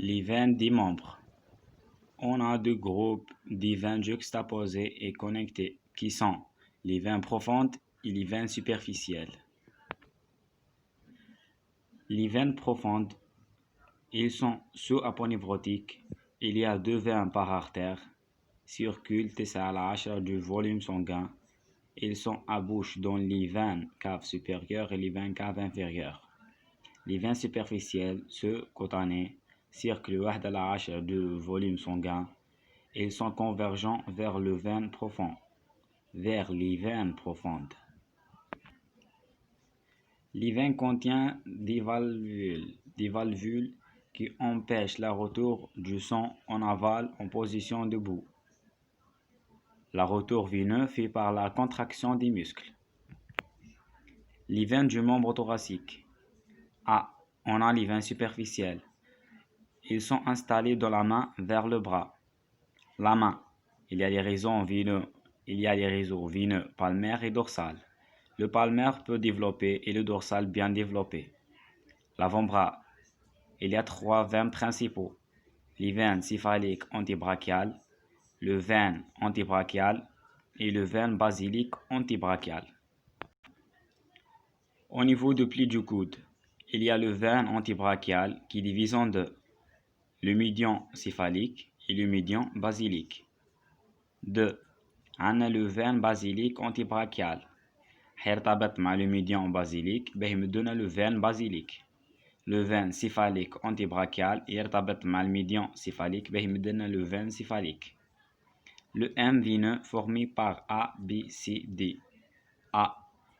Les veines des membres. On a deux groupes de veines juxtaposées et connectées, qui sont les veines profondes et les veines superficielles. Les veines profondes, ils sont sous-aponevrotiques. Il y a deux veines par artère, circulent 9 du volume sanguin. Ils sont à bouche dans les veines caves supérieures et les veines caves inférieures. Les veines superficielles, cutanées, circulent 1/10 du volume sanguin. Ils sont convergents vers les veines profondes. Les veines contiennent des valvules qui empêchent le retour du sang en aval en position debout. Le retour veineux fait par la contraction des muscles. Les veines du membre thoracique. On a les veines superficielles. Ils sont installés de la main vers le bras. La main, il y a les réseaux veineux palmaires et dorsal. Le palmaire peu développé et le dorsal bien développé. L'avant-bras, il y a 3 veines principaux. Les veines céphaliques antibrachiales, le veine antibrachial et le veine basilique antibrachial. Au niveau du pli du coude, il y a le veine antibrachial qui divise en deux, le médian céphalique et le médian basilique. 2. On a le veine basilique antibrachial. هيرتبط مع le médian basilique باه يمدونا le veine basilique. Le veine céphalique antibrachial يرتبط مع le médian céphalique باه يمدونا le veine céphalique. Le M veineux formé par A, B, C, D. A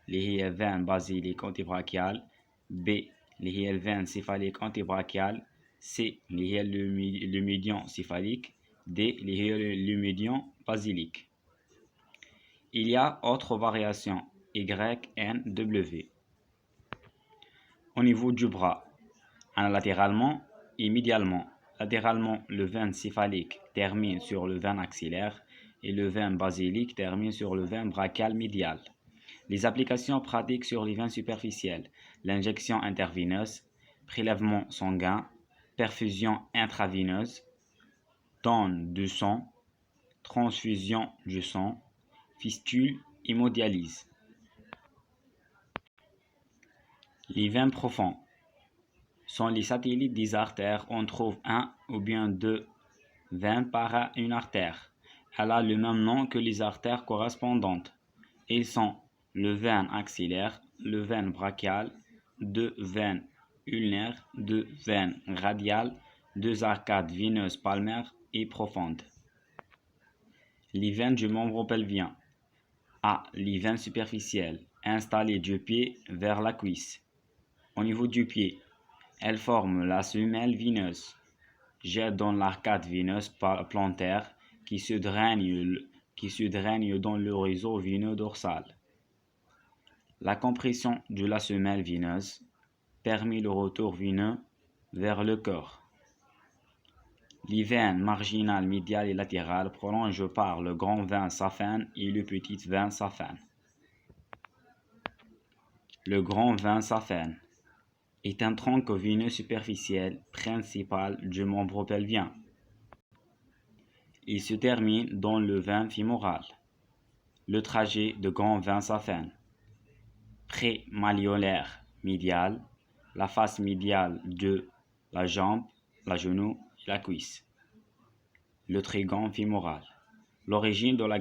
اللي هي veine basilique antibrachial. B اللي هي veine céphalique antibrachial. C اللي هي le médian céphalique. D اللي هي le médian basilique. Il y a autre variation Y, N, W. Au niveau du bras, latéralement et médialement. Latéralement, le veine céphalique termine sur le veine axillaire et le veine basilique termine sur le veine brachial médial. Les applications pratiques sur les veines superficielles: l'injection interveineuse, prélèvement sanguin, perfusion intraveineuse, donne du sang, transfusion du sang, fistule, hémodialyse. Les veines profondes sont les satellites des artères. On trouve un ou bien deux veines par une artère. Elle a le même nom que les artères correspondantes. Ils sont le veine axillaire, le veine brachial, deux veines ulnaires, deux veines radiales, deux arcades veineuses palmaires et profondes. Les veines du membre pelvien. Les veines superficielles installées du pied vers la cuisse. Au niveau du pied, elles forment la semelle veineuse, jettent dans l'arcade veineuse plantaire qui se draine dans le réseau veineux dorsal. La compression de la semelle veineuse permet le retour veineux vers le corps. Les veines marginales, médiales et latérales prolongent par le grand veine saphène et le petit veine saphène. Le grand veine saphène est un tronc veineux superficiel principal du membre pelvien. Il se termine dans le veine fémoral. Le trajet de grand veine saphène. Prémalléolaire médial, la face médiale de la jambe, la genou et la cuisse. Le trigon fémoral. L'origine de la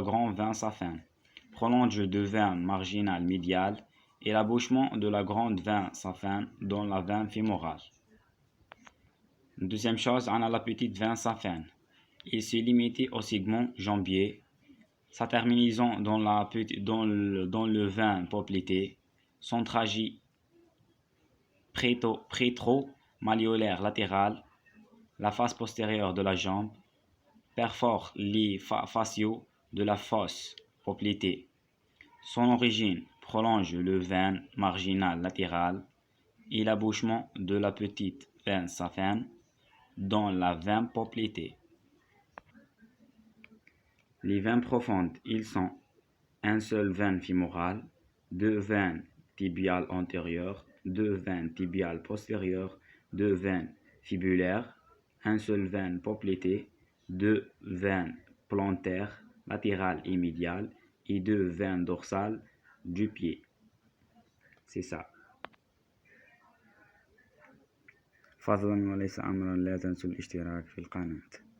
grand veine saphène prolonge de veine marginale médiale et l'abouchement de la grande veine saphène dans la veine fémorale. Deuxième chose, on a la petite veine saphène. Il se limite au segment jambier. Sa terminaison dans le veine poplité. Son trajet prétro-malléolaire latéral, la face postérieure de la jambe, perfore les fasciaux de la fosse poplitée. Son origine prolonge le veine marginal latéral et l'abouchement de la petite veine saphène dans la veine poplitée. Les veines profondes, ils sont un seul veine fémorale, deux veines tibiales antérieures, deux veines tibiales postérieures, deux veines fibulaires, un seul veine poplité, deux veines plantaires, latérales et médiales, et deux veines dorsales du pied. C'est ça. فضلا وليس أمرا لا تنسوا الاشتراك في القناة.